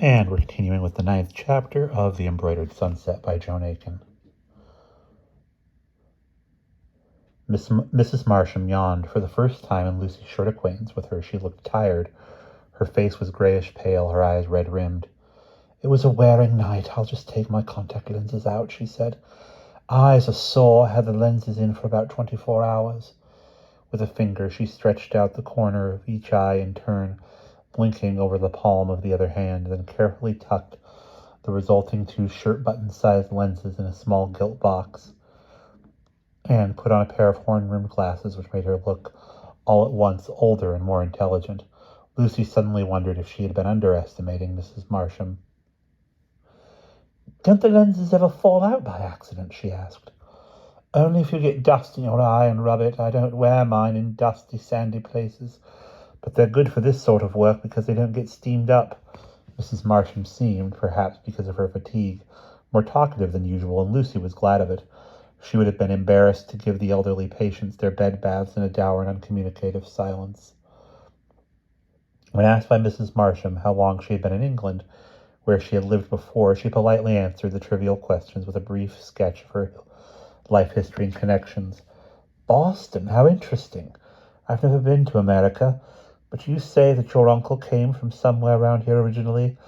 And we're continuing with the 9th chapter of The Embroidered Sunset by Joan Aiken. Mrs. Marsham yawned. For the first time in Lucy's short acquaintance with her, she looked tired. Her face was grayish pale, her eyes red-rimmed. "It was a wearing night. I'll just take my contact lenses out," she said. "Eyes are sore. I had the lenses in for about 24 hours. With a finger, she stretched out the corner of each eye in turn, blinking over the palm of the other hand, then carefully tucked the resulting 2 shirt-button-sized lenses in a small gilt box, and put on a pair of horn-rimmed glasses which made her look all at once older and more intelligent. Lucy suddenly wondered if she had been underestimating Mrs. Marsham. "Don't the lenses ever fall out by accident?" she asked. "Only if you get dust in your eye and rub it. I don't wear mine in dusty, sandy places. But they're good for this sort of work because they don't get steamed up." Mrs. Marsham seemed, perhaps because of her fatigue, more talkative than usual, and Lucy was glad of it. She would have been embarrassed to give the elderly patients their bed baths in a dour and uncommunicative silence. When asked by Mrs. Marsham how long she had been in England, where she had lived before, she politely answered the trivial questions with a brief sketch of her life history and connections. "Boston, how interesting. I've never been to America. But you say that your uncle came from somewhere around here originally?"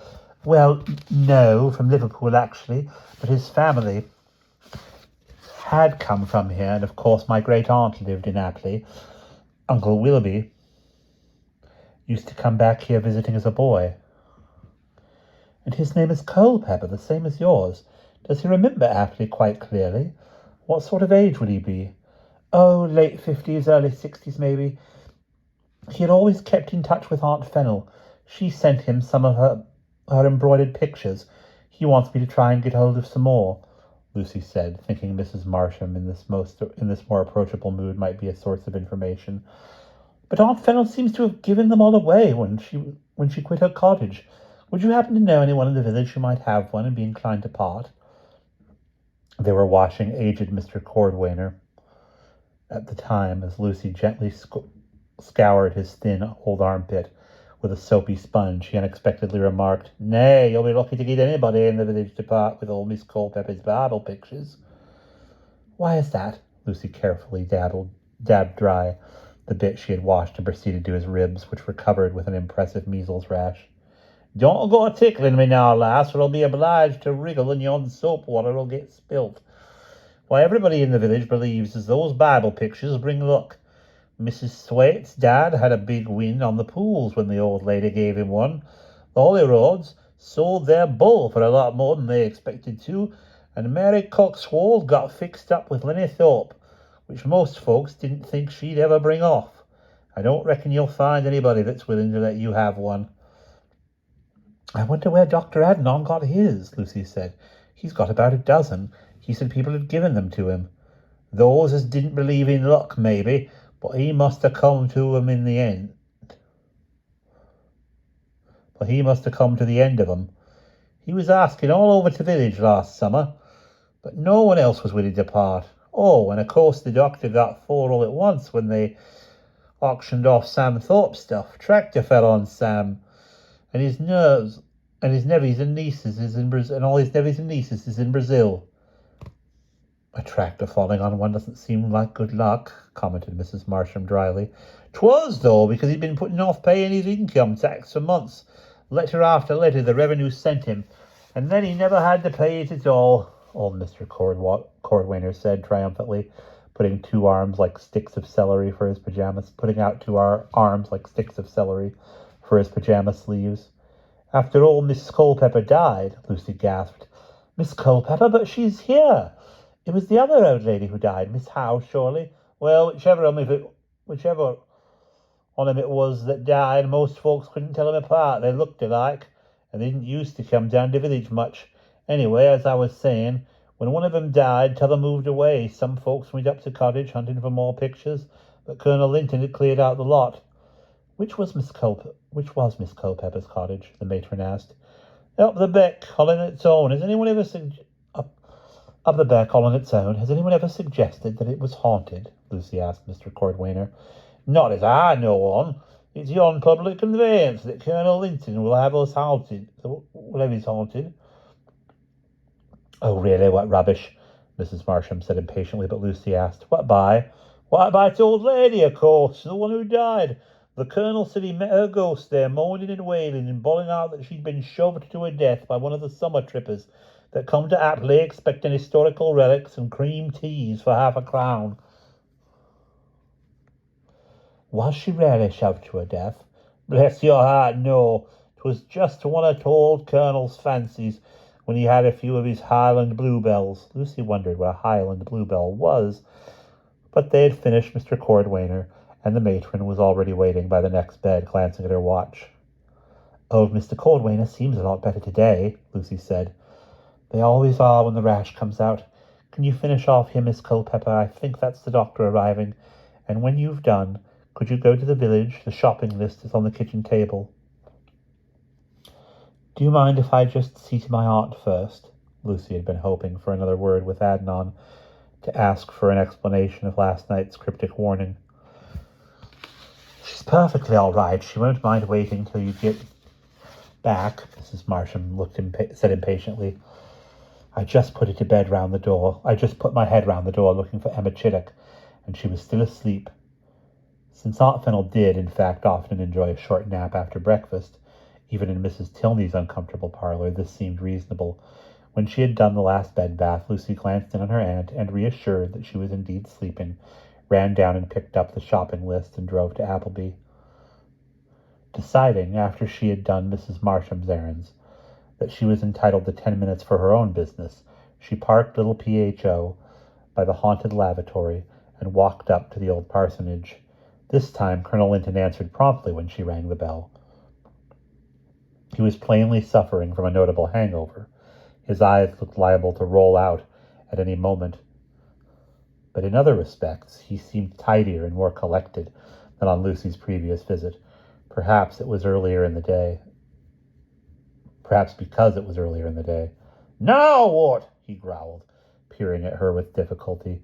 "Well, no, from Liverpool, actually. But his family had come from here, and of course my great-aunt lived in Apley. Uncle Willoughby used to come back here visiting as a boy." "And his name is Culpeper, the same as yours. Does he remember Apley quite clearly? What sort of age would he be?" "Oh, late 50s, early 60s, maybe. He had always kept in touch with Aunt Fennel. She sent him some of her embroidered pictures. He wants me to try and get hold of some more," Lucy said, thinking Mrs. Marsham in this more approachable mood might be a source of information. "But Aunt Fennel seems to have given them all away when she quit her cottage. Would you happen to know anyone in the village who might have one and be inclined to part?" They were washing aged Mr. Cordwainer at the time, as Lucy gently scoured his thin old armpit with a soapy sponge. He unexpectedly remarked, "Nay, you'll be lucky to get anybody in the village to part with old Miss Culpeper's Bible pictures." "Why is that?" Lucy carefully dabbed dry the bit she had washed and proceeded to his ribs, which were covered with an impressive measles rash. "Don't go a-tickling me now, lass, or I'll be obliged to wriggle and yon soap water'll get spilt. Why, everybody in the village believes as those Bible pictures bring luck. Mrs. Swaite's dad had a big win on the pools when the old lady gave him one. The Holyroads sold their bull for a lot more than they expected to, and Mary Coxwold got fixed up with Lenny Thorpe, which most folks didn't think she'd ever bring off. I don't reckon you'll find anybody that's willing to let you have one." "I wonder where Dr. Adnon got his," Lucy said. "He's got about a dozen. He said people had given them to him." "Those as didn't believe in luck, maybe, but he must have come to 'em in the end. But he must have come to the end of 'em. He was asking all over the village last summer, but no one else was willing to part. Oh, and of course the doctor got 4 all at once when they auctioned off Sam Thorpe's stuff. Tractor fell on Sam, and his nerves, and his nevies and nieces is in Brazil, and all his nevies and nieces is in Brazil." "A tractor falling on one doesn't seem like good luck," commented Mrs. Marsham dryly. "'Twas, though, because he'd been putting off paying his income tax for months. Letter after letter the revenue sent him, and then he never had to pay it at all," old Mr. Cordwainer said triumphantly, putting out 2 arms like sticks of celery for his pajama sleeves. "After old Miss Culpeper died," Lucy gasped. "Miss Culpeper? But she's here. It was the other old lady who died, Miss Howe, surely?" "Well, whichever on 'em it was that died, most folks couldn't tell 'em apart. They looked alike, and they didn't used to come down to village much. Anyway, as I was saying, when one of 'em died, t'other moved away. Some folks went up to cottage hunting for more pictures, but Colonel Linton had cleared out the lot." Which was Miss Culpeper's cottage?" the matron asked. "Up the beck, all on its own. Up the beck, all on its own. Has anyone ever suggested that it was haunted?" Lucy asked Mr. Cordwainer. "Not as I know on. It's yon public conveyance that Colonel Linton will have us haunted. Will have us haunted. Oh, really? What rubbish? Mrs. Marsham said impatiently, but Lucy asked, What by? Why, by t' old lady, of course, the one who died. The Colonel said he met her ghost there, moaning and wailing and bawling out that she'd been shoved to her death by one of the summer trippers that come to Apley expecting historical relics and cream teas for £0.50. Was she really shoved to her death? Bless your heart, no. 'Twas just one of old Colonel's fancies when he had a few of his Highland bluebells. Lucy wondered what a Highland bluebell was, but they had finished Mr. Cordwainer, and the matron was already waiting by the next bed, glancing at her watch. Old Mr. Cordwainer seems a lot better today, Lucy said. They always are when the rash comes out. Can you finish off here, Miss Culpepper? I think that's the doctor arriving. And when you've done, could you go to the village? The shopping list is on the kitchen table. Do you mind if I just see to my aunt first? Lucy had been hoping for another word with Adnan to ask for an explanation of last night's cryptic warning. She's perfectly all right. She won't mind waiting till you get back, Mrs. Marsham said impatiently. I just put my head round the door looking for Emma Chiddock, and she was still asleep. Since Aunt Fennel did, in fact, often enjoy a short nap after breakfast, even in Mrs. Tilney's uncomfortable parlour, this seemed reasonable. When she had done the last bed bath, Lucy glanced in on her aunt, and, reassured that she was indeed sleeping, ran down and picked up the shopping list and drove to Appleby. Deciding, after she had done Mrs. Marsham's errands, that she was entitled to 10 minutes for her own business, she parked little P.H.O. by the haunted lavatory and walked up to the old parsonage. This time Colonel Linton answered promptly when she rang the bell. He was plainly suffering from a notable hangover. His eyes looked liable to roll out at any moment. But in other respects he seemed tidier and more collected than on Lucy's previous visit. Perhaps because it was earlier in the day. Now what? He growled, peering at her with difficulty.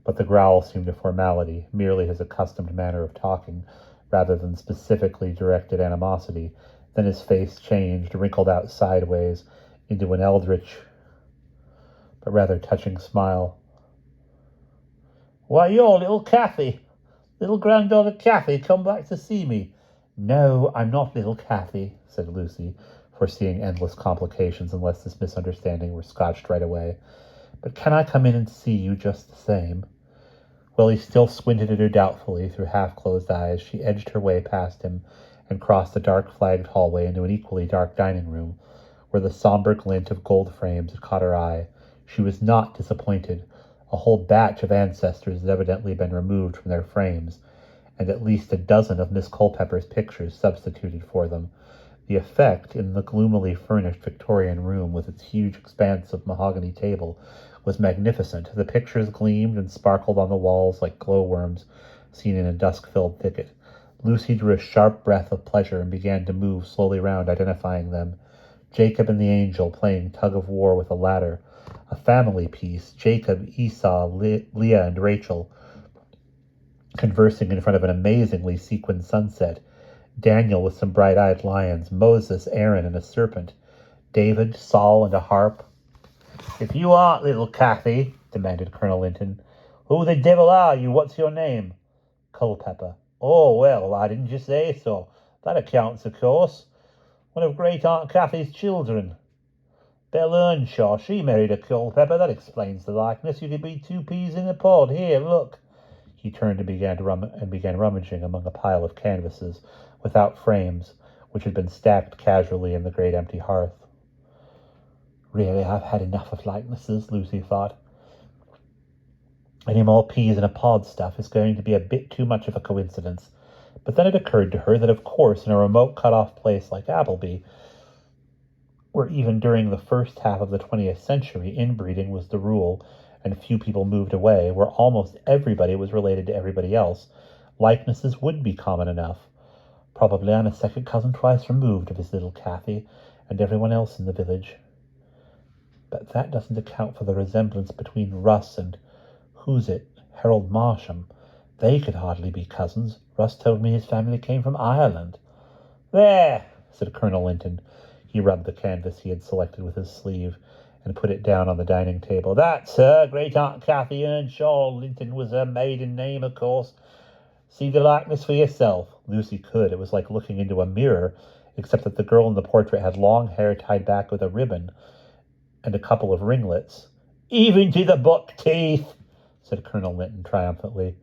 But the growl seemed a formality, merely his accustomed manner of talking, rather than specifically directed animosity. Then his face changed, wrinkled out sideways into an eldritch but rather touching smile. Why, you're little Cathy. Little granddaughter Cathy come back to see me. No, I'm not little Cathy, said Lucy, foreseeing endless complications unless this misunderstanding were scotched right away. But can I come in and see you just the same? While he still squinted at her doubtfully through half-closed eyes, she edged her way past him and crossed the dark-flagged hallway into an equally dark dining room, where the somber glint of gold frames had caught her eye. She was not disappointed. A whole batch of ancestors had evidently been removed from their frames, and at least a dozen of Miss Culpepper's pictures substituted for them. The effect, in the gloomily furnished Victorian room with its huge expanse of mahogany table, was magnificent. The pictures gleamed and sparkled on the walls like glowworms seen in a dusk-filled thicket. Lucy drew a sharp breath of pleasure and began to move slowly round, identifying them. Jacob and the angel playing tug-of-war with a ladder. A family piece, Jacob, Esau, Leah, and Rachel conversing in front of an amazingly sequined sunset. Daniel with some bright-eyed lions. Moses, Aaron, and a serpent. David, Saul, and a harp. If you aren't little Cathy, demanded Colonel Linton, who the devil are you? What's your name? Culpepper. Oh, well, why didn't you say so? That accounts, of course. One of Great-Aunt Cathy's children. Belle Earnshaw, she married a Culpepper. That explains the likeness. You could be two peas in a pod. Here, look. He turned and began rummaging among a pile of canvases without frames, which had been stacked casually in the great empty hearth. Really, I've had enough of likenesses, Lucy thought. Any more peas in a pod stuff is going to be a bit too much of a coincidence. But then it occurred to her that, of course, in a remote cut-off place like Appleby, where even during the first half of the 20th century inbreeding was the rule and few people moved away, where almost everybody was related to everybody else, likenesses would be common enough. Probably I'm a second cousin twice removed of his little Cathy and everyone else in the village. But that doesn't account for the resemblance between Russ and, Harold Marsham. They could hardly be cousins. Russ told me his family came from Ireland. There, said Colonel Linton. He rubbed the canvas he had selected with his sleeve and put it down on the dining table. That's her, Great-Aunt Cathy Earnshaw. Linton was her maiden name, of course. See the likeness for yourself. Lucy could. It was like looking into a mirror, except that the girl in the portrait had long hair tied back with a ribbon and a couple of ringlets. Even to the buck teeth, said Colonel Linton triumphantly.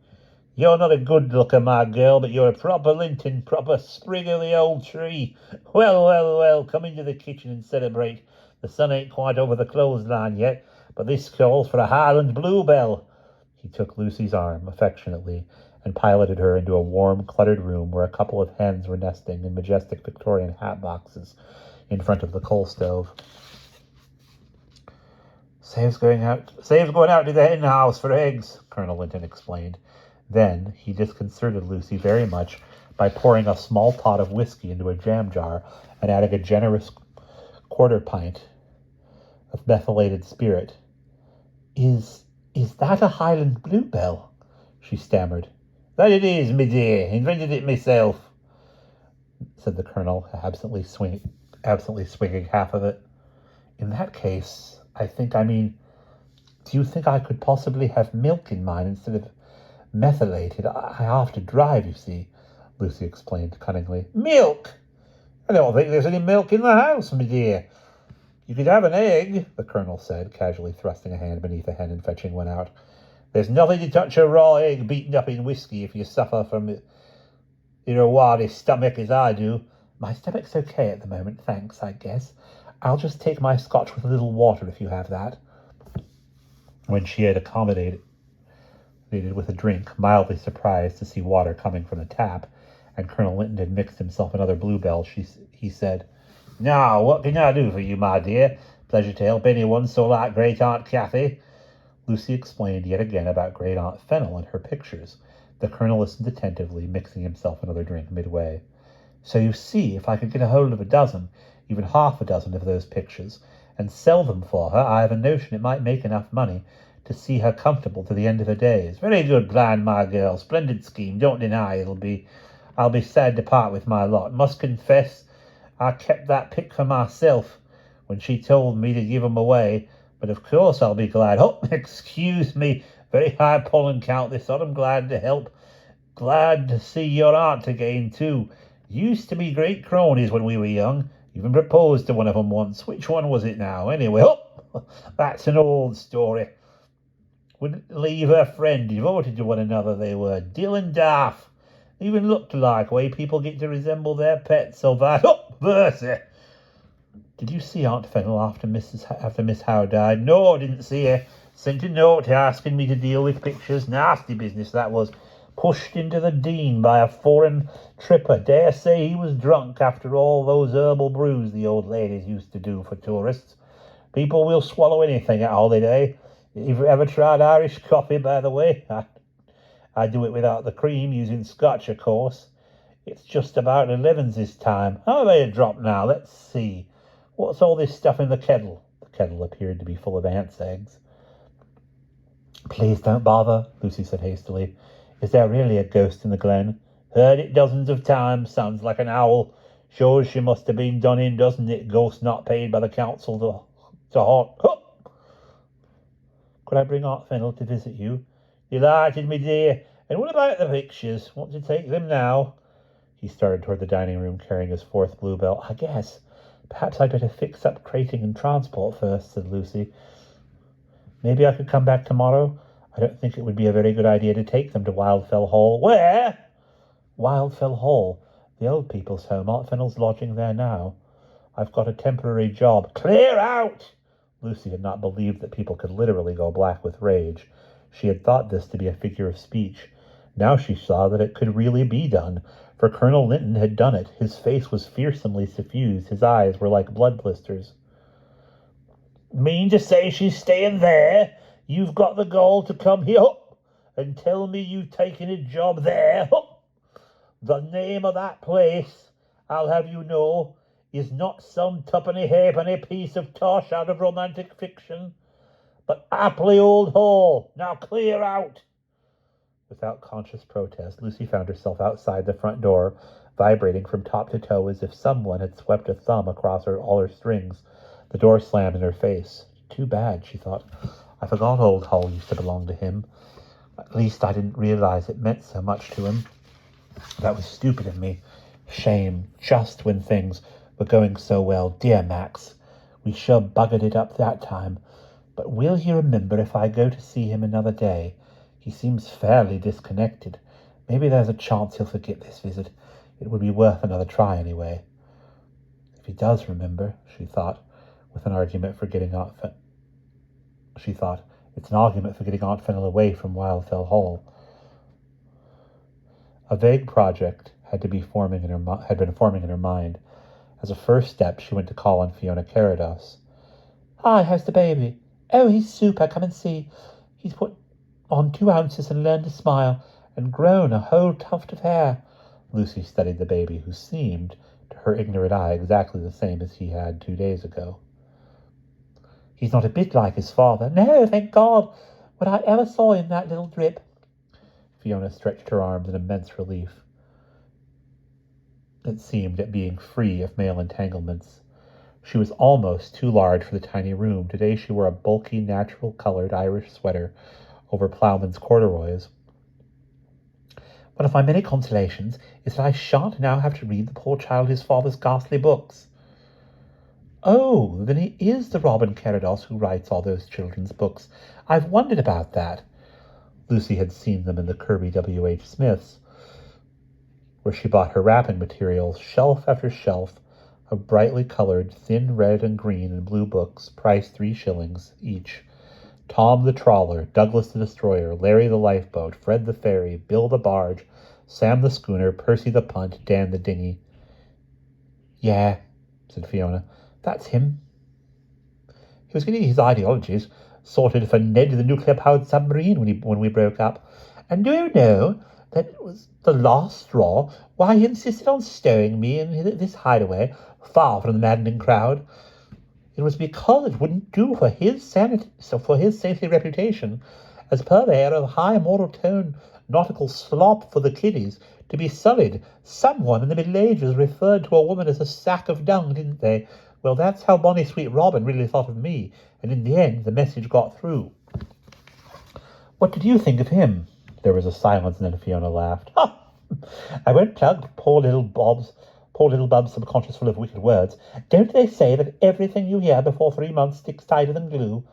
You're not a good looker, my girl, but you're a proper Linton, proper sprig of the old tree. Well, well, well, come into the kitchen and celebrate. The sun ain't quite over the clothesline yet, but this calls for a Highland bluebell. He took Lucy's arm affectionately and piloted her into a warm, cluttered room where a couple of hens were nesting in majestic Victorian hat boxes in front of the coal stove. Save's going out to the hen house for eggs, Colonel Linton explained. Then he disconcerted Lucy very much by pouring a small pot of whiskey into a jam jar and adding a generous quarter pint of methylated spirit. Is that a Highland bluebell? She stammered. That it is, me dear. Invented it myself, said the Colonel, absently swinging half of it. In that case, do you think I could possibly have milk in mine instead of methylated? I have to drive, you see, Lucy explained cunningly. Milk? I don't think there's any milk in the house, me dear. You could have an egg, the Colonel said, casually thrusting a hand beneath a hen and fetching one out. There's nothing to touch a raw egg beaten up in whiskey if you suffer from your warty stomach as I do. My stomach's okay at the moment, thanks, I guess. I'll just take my scotch with a little water if you have that. When she had accommodated with a drink, mildly surprised to see water coming from the tap, and Colonel Linton had mixed himself another bluebell, he said, Now, what can I do for you, my dear? Pleasure to help anyone so like Great-Aunt Cathy. Lucy explained yet again about Great-Aunt Fennel and her pictures. The Colonel listened attentively, mixing himself another drink midway. So you see, if I could get a hold of a dozen, even half a dozen of those pictures, and sell them for her, I have a notion it might make enough money to see her comfortable to the end of her days. Very good plan, my girl. Splendid scheme. Don't deny I'll be sad to part with my lot. Must confess, I kept that pick for myself when she told me to give 'em away. But of course I'll be glad. Oh, excuse me. Very high pollen count this autumn. Glad to help. Glad to see your aunt again, too. Used to be great cronies when we were young. Even proposed to one of 'em once. Which one was it now? Anyway, that's an old story. Wouldn't leave her friend. Devoted to one another they were. Dill and daft. Even looked alike. Way people get to resemble their pets. So that... mercy. Did you see Aunt Fennel after Miss Howe died? No, I didn't see her. Sent a note asking me to deal with pictures. Nasty business, that was. Pushed into the Dean by a foreign tripper. Dare say he was drunk after all those herbal brews the old ladies used to do for tourists. People will swallow anything at holiday. You've ever tried Irish coffee, by the way? I do it without the cream, using Scotch, of course. It's just about 11's this time. How about a drop now? Let's see. What's all this stuff in the kettle? The kettle appeared to be full of ants' eggs. Please don't bother, Lucy said hastily. Is there really a ghost in the glen? Heard it dozens of times. Sounds like an owl. Shows she must have been done in, doesn't it? Ghost not paid by the council to haunt. Could I bring Aunt Fennel to visit you? Delighted, me dear. And what about the pictures? Want to take them now? He started toward the dining room, carrying his fourth bluebell. I guess. Perhaps I'd better fix up crating and transport first, said Lucy. Maybe I could come back tomorrow? I don't think it would be a very good idea to take them to Wildfell Hall. Where? Wildfell Hall. The old people's home. Aunt Fennel's lodging there now. I've got a temporary job. Clear out! Lucy had not believed that people could literally go black with rage. She had thought this to be a figure of speech. Now she saw that it could really be done, for Colonel Linton had done it. His face was fearsomely suffused. His eyes were like blood blisters. Mean to say she's staying there? You've got the gall to come here and tell me you've taken a job there? The name of that place, I'll have you know, is not some tuppenny halfpenny piece of tosh out of romantic fiction, but Appley Old Hall. Now clear out. Without conscious protest, Lucy found herself outside the front door, vibrating from top to toe as if someone had swept a thumb across all her strings. The door slammed in her face. Too bad, she thought. I forgot Old Hull used to belong to him. At least I didn't realize it meant so much to him. That was stupid of me. Shame, just when things were going so well. Dear Max, we sure buggered it up that time. But will he remember if I go to see him another day? He seems fairly disconnected. Maybe there's a chance he'll forget this visit. It would be worth another try anyway. If he does remember, she thought, with an argument for getting Aunt She thought, it's an argument for getting Aunt Fennel away from Wildfell Hall. A vague project had been forming in her mind. As a first step, she went to call on Fiona Carados. Hi, how's the baby? Oh, he's super. Come and see. He's put on 2 ounces and learned to smile and grown a whole tuft of hair. Lucy studied the baby, who seemed, to her ignorant eye, exactly the same as he had 2 days ago. He's not a bit like his father. No, thank God. When I ever saw him, that little drip. Fiona stretched her arms in immense relief. It seemed at being free of male entanglements. She was almost too large for the tiny room. Today she wore a bulky, natural-colored Irish sweater over ploughman's corduroys. One of my many consolations is that I shan't now have to read the poor child his father's ghastly books. Oh, then he is the Robin Carados who writes all those children's books. I've wondered about that. Lucy had seen them in the Kirby W.H. Smiths, where she bought her wrapping materials, shelf after shelf of brightly colored, thin red and green and blue books, priced 3 shillings each. Tom the Trawler, Douglas the Destroyer, Larry the Lifeboat, Fred the Ferry, Bill the Barge, Sam the Schooner, Percy the Punt, Dan the Dinghy. Yeah, said Fiona, that's him. He was getting his ideologies sorted for Ned the nuclear-powered submarine when we broke up. And do you know that it was the last straw why he insisted on stowing me in this hideaway, far from the maddening crowd? It was because it wouldn't do for his saintly reputation as purveyor of high moral tone nautical slop for the kiddies to be sullied. Someone in the Middle Ages referred to a woman as a sack of dung, didn't they? Well, that's how bonny sweet Robin really thought of me, and in the end the message got through. What did you think of him? There was a silence, and then Fiona laughed. Ha! I won't plug poor little Bob's subconscious full of wicked words. Don't they say that everything you hear before 3 months sticks tighter than glue?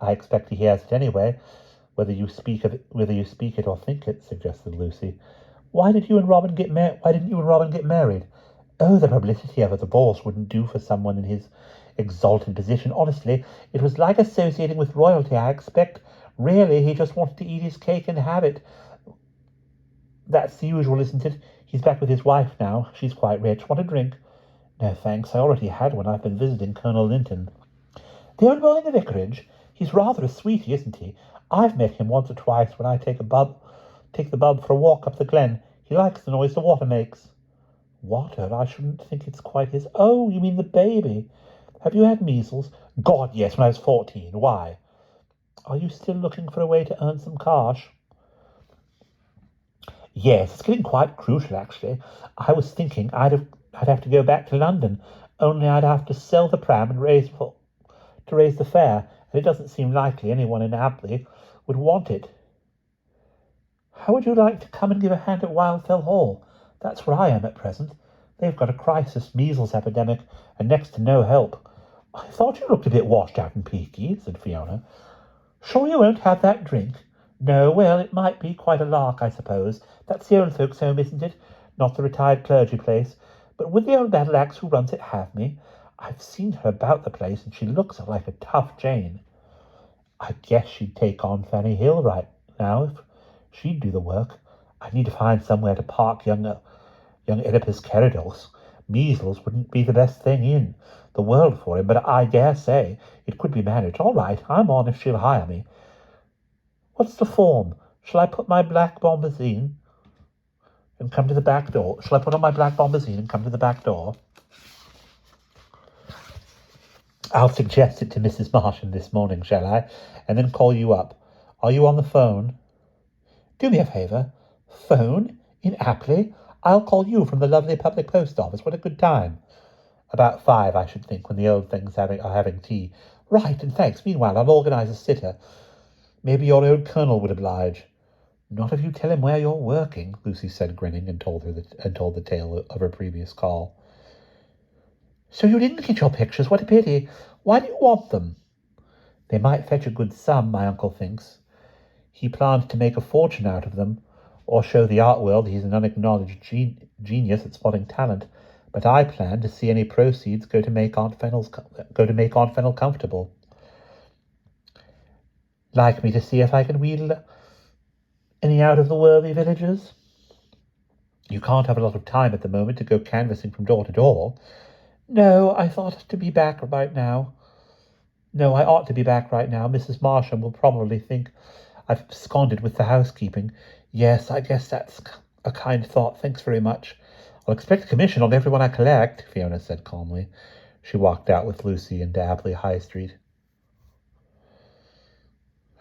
I expect he hears it anyway, whether you speak it or think it, suggested Lucy. Why didn't you and Robin get married? Oh, the publicity of a divorce wouldn't do for someone in his exalted position. Honestly, it was like associating with royalty, I expect. Really, he just wanted to eat his cake and have it. That's the usual, isn't it? He's back with his wife now. She's quite rich. Want a drink? No, thanks. I already had one. I've been visiting Colonel Linton. The old boy in the vicarage? He's rather a sweetie, isn't he? I've met him once or twice when I take the bub for a walk up the glen. He likes the noise the water makes. Water? I shouldn't think it's quite his... Oh, you mean the baby. Have you had measles? God, yes, when I was 14. Why? Are you still looking for a way to earn some cash? Yes, it's getting quite crucial, actually. I was thinking I'd have to go back to London, only I'd have to sell the pram and raise the fare, and it doesn't seem likely anyone in Abley would want it. How would you like to come and give a hand at Wildfell Hall? That's where I am at present. They've got a crisis measles epidemic and next to no help. I thought you looked a bit washed out and peaky, said Fiona. Sure you won't have that drink? No, well, it might be quite a lark, I suppose. That's the old folks' home, isn't it? Not the retired clergy place. But would the old battle axe who runs it have me? I've seen her about the place, and she looks like a tough Jane. I guess she'd take on Fanny Hill right now if she'd do the work. I need to find somewhere to park young Oedipus Carados. Measles wouldn't be the best thing in the world for him, but I dare say it could be managed. All right, I'm on if she'll hire me. What's the form? Shall I put my black bombazine and come to the back door? Shall I put on my black bombazine and come to the back door? I'll suggest it to Mrs. Martin this morning, shall I? And then call you up. Are you on the phone? Do me a favour. Phone in Apley. I'll call you from the lovely public post office. What a good time. About 5, I should think, when the old things are having tea. Right, and thanks. Meanwhile, I'll organise a sitter. Maybe your old colonel would oblige. Not if you tell him where you're working, Lucy said, grinning, and told the tale of her previous call. So you didn't get your pictures? What a pity. Why do you want them? They might fetch a good sum, my uncle thinks. He plans to make a fortune out of them, or show the art world he's an unacknowledged genius at spotting talent. But I plan to see any proceeds go to make Aunt Fennel comfortable. Like me to see if I can wheedle any out of the worthy villagers? You can't have a lot of time at the moment to go canvassing from door to door. No, I ought to be back right now. Mrs. Marsham will probably think I've absconded with the housekeeping. Yes, I guess that's a kind thought. Thanks very much. I'll expect a commission on everyone I collect, Fiona said calmly. She walked out with Lucy into Apley High Street.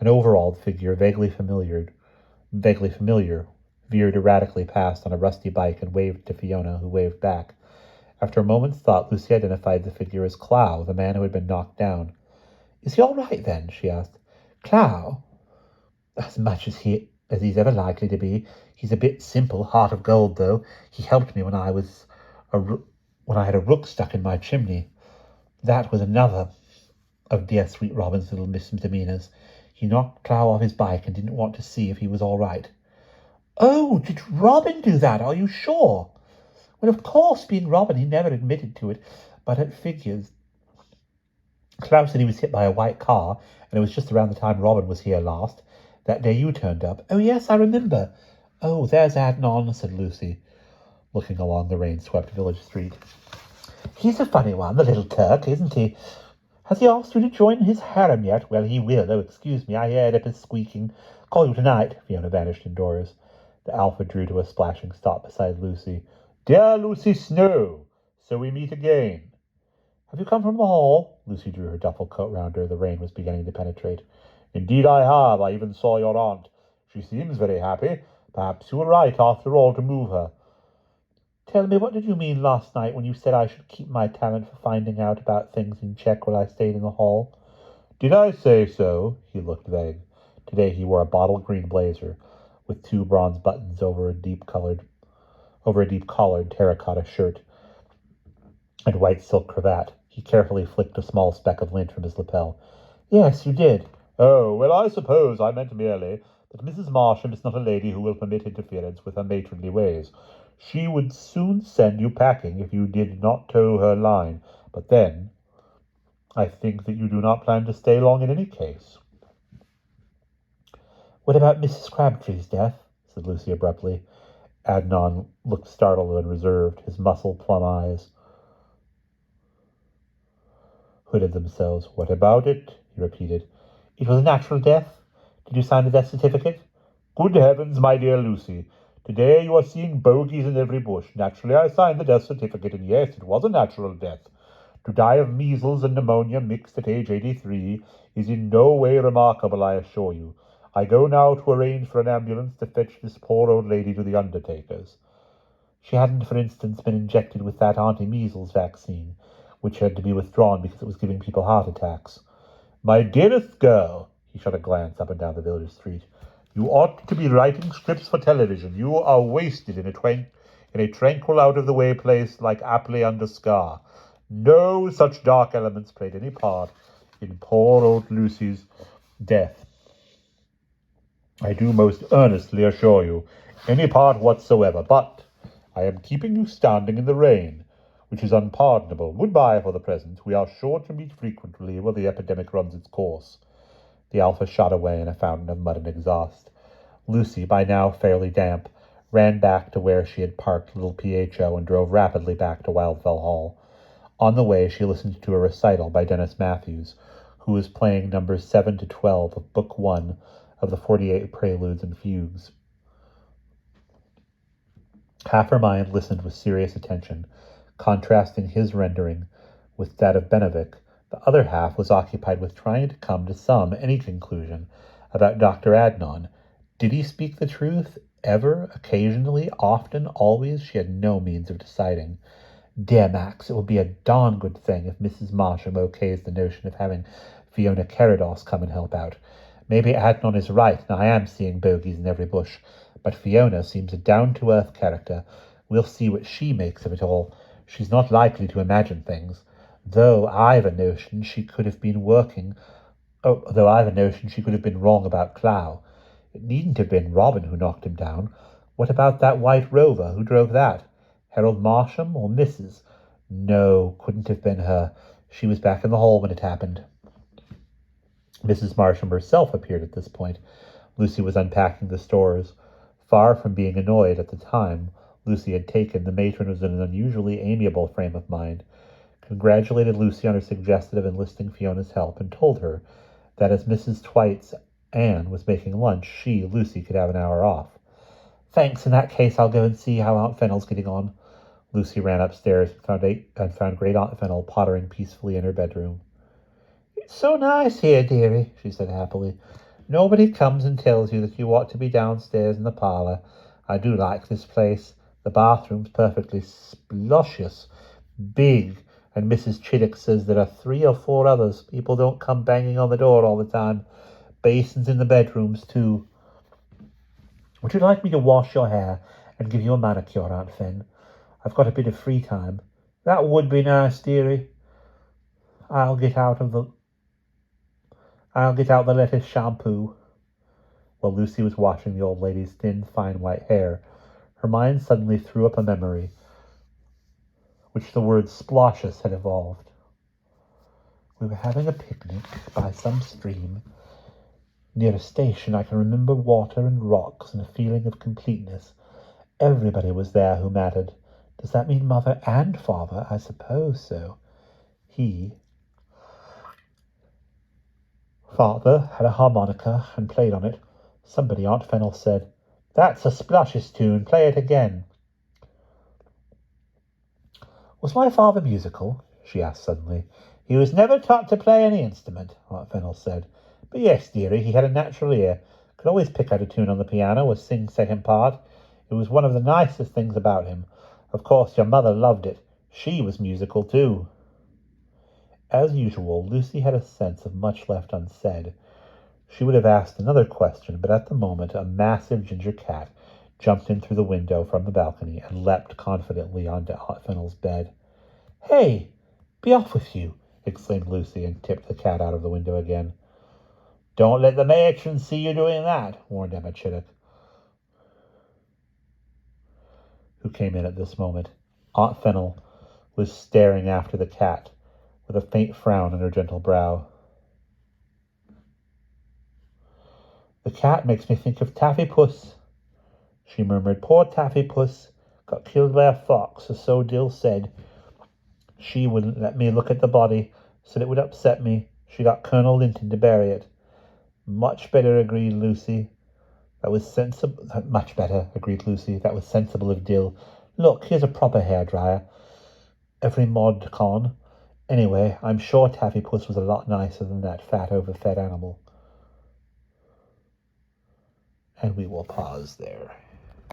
An overalled figure, vaguely familiar, veered erratically past on a rusty bike and waved to Fiona, who waved back. After a moment's thought, Lucy identified the figure as Clow, the man who had been knocked down. Is he all right, then? She asked. Clow? As much as he's ever likely to be. He's a bit simple, heart of gold, though. He helped me when I had a rook stuck in my chimney. That was another of dear sweet Robin's little misdemeanours. He knocked Clow off his bike and didn't want to see if he was all right. Oh, did Robin do that? Are you sure? Well, of course, being Robin, he never admitted to it, but it figures. Clow said he was hit by a white car, and it was just around the time Robin was here last. That day you turned up. Oh, yes, I remember. Oh, there's Adnan, said Lucy, looking along the rain-swept village street. He's a funny one, the little Turk, isn't he? Has he asked you to join his harem yet? Well, he will. Oh, excuse me, I heard his squeaking. Call you tonight. Fiona vanished indoors. The Alpha drew to a splashing stop beside Lucy. Dear Lucy Snow, so we meet again. Have you come from the hall? Lucy drew her duffel coat round her. The rain was beginning to penetrate. Indeed I have. I even saw your aunt. She seems very happy. Perhaps you were right, after all, to move her. Tell me, what did you mean last night when you said I should keep my talent for finding out about things in check while I stayed in the hall? Did I say so? He looked vague. Today he wore a bottle green blazer with 2 bronze buttons over a deep-collared terracotta shirt and white silk cravat. He carefully flicked a small speck of lint from his lapel. Yes, you did. Oh, well, I suppose I meant merely that Mrs. Marsham is not a lady who will permit interference with her matronly ways. She would soon send you packing if you did not toe her line. But then, I think that you do not plan to stay long in any case. What about Mrs. Crabtree's death? Said Lucy abruptly. Adnan looked startled and reserved. His muscled plum eyes hooded themselves. What about it? He repeated. It was a natural death. Did you sign the death certificate? Good heavens, my dear Lucy. Today you are seeing bogies in every bush. Naturally, I signed the death certificate, and yes, it was a natural death. To die of measles and pneumonia mixed at age 83 is in no way remarkable, I assure you. I go now to arrange for an ambulance to fetch this poor old lady to the undertaker's. She hadn't, for instance, been injected with that anti-measles vaccine, which had to be withdrawn because it was giving people heart attacks. My dearest girl, he shot a glance up and down the village street, you ought to be writing scripts for television. You are wasted in a tranquil, out-of-the-way place like Apley under Scar. No such dark elements played any part in poor old Lucy's death. I do most earnestly assure you, any part whatsoever. But I am keeping you standing in the rain, which is unpardonable. Goodbye for the present. We are sure to meet frequently while the epidemic runs its course. The Alpha shot away in a fountain of mud and exhaust. Lucy, by now fairly damp, ran back to where she had parked little PHO and drove rapidly back to Wildfell Hall. On the way, she listened to a recital by Dennis Matthews, who was playing numbers 7 to 12 of Book 1 of the 48 Preludes and Fugues. Half her mind listened with serious attention, contrasting his rendering with that of Benevik. The other half was occupied with trying to come to any conclusion about Dr. Adnan. Did he speak the truth? Ever? Occasionally? Often? Always? She had no means of deciding. Dear Max, it will be a darn good thing if Mrs. Marsham okays the notion of having Fiona Carados come and help out. Maybe Adnan is right, and I am seeing bogies in every bush, but Fiona seems a down-to-earth character. We'll see what she makes of it all. She's not likely to imagine things, though I've a notion she could have been wrong about Clough. It needn't have been Robin who knocked him down. What about that white rover? Who drove that? Harold Marsham or Mrs.? No, couldn't have been her. She was back in the hall when it happened. Mrs. Marsham herself appeared at this point. Lucy was unpacking the stores. Far from being annoyed at the time Lucy had taken, the matron was in an unusually amiable frame of mind, congratulated Lucy on her suggestion of enlisting Fiona's help, and told her that as Mrs. Twight's Anne was making lunch, she, Lucy, could have an hour off. Thanks, in that case I'll go and see how Aunt Fennel's getting on. Lucy ran upstairs and found great Aunt Fennel pottering peacefully in her bedroom. It's so nice here, dearie, she said happily. Nobody comes and tells you that you ought to be downstairs in the parlour. I do like this place. The bathroom's perfectly splushious, big, and Mrs. Chiddock says there are 3 or 4 others. People don't come banging on the door all the time. Basins in the bedrooms, too. Would you like me to wash your hair and give you a manicure, Aunt Finn? I've got a bit of free time. That would be nice, dearie. I'll get out the lettuce shampoo. While Lucy was washing the old lady's thin, fine white hair, her mind suddenly threw up a memory which the word sploshes had evolved. We were having a picnic by some stream near a station. I can remember water and rocks and a feeling of completeness. Everybody was there who mattered. Does that mean mother and father? I suppose so. Father had a harmonica and played on it. Somebody, Aunt Fennel said, "That's a splashes tune. Play it again." Was my father musical? She asked suddenly. He was never taught to play any instrument, Aunt Fennel said. But yes, dearie, he had a natural ear. Could always pick out a tune on the piano or sing second part. It was one of the nicest things about him. Of course, your mother loved it. She was musical, too. As usual, Lucy had a sense of much left unsaid. She would have asked another question, but at the moment a massive ginger cat jumped in through the window from the balcony and leapt confidently onto Aunt Fennel's bed. "Hey, be off with you!" exclaimed Lucy, and tipped the cat out of the window again. "Don't let the matron see you doing that," warned Emma Chiddock, who came in at this moment. Aunt Fennel was staring after the cat, with a faint frown on her gentle brow. "The cat makes me think of Taffy Puss," she murmured. "Poor Taffy Puss got killed by a fox, or so Dill said. She wouldn't let me look at the body, said it would upset me. She got Colonel Linton to bury it." Much better, agreed Lucy. That was sensible. Much better, agreed Lucy. That was sensible of Dill. Look, here's a proper hairdryer. Every mod con. Anyway, I'm sure Taffy Puss was a lot nicer than that fat, overfed animal. And we will pause there.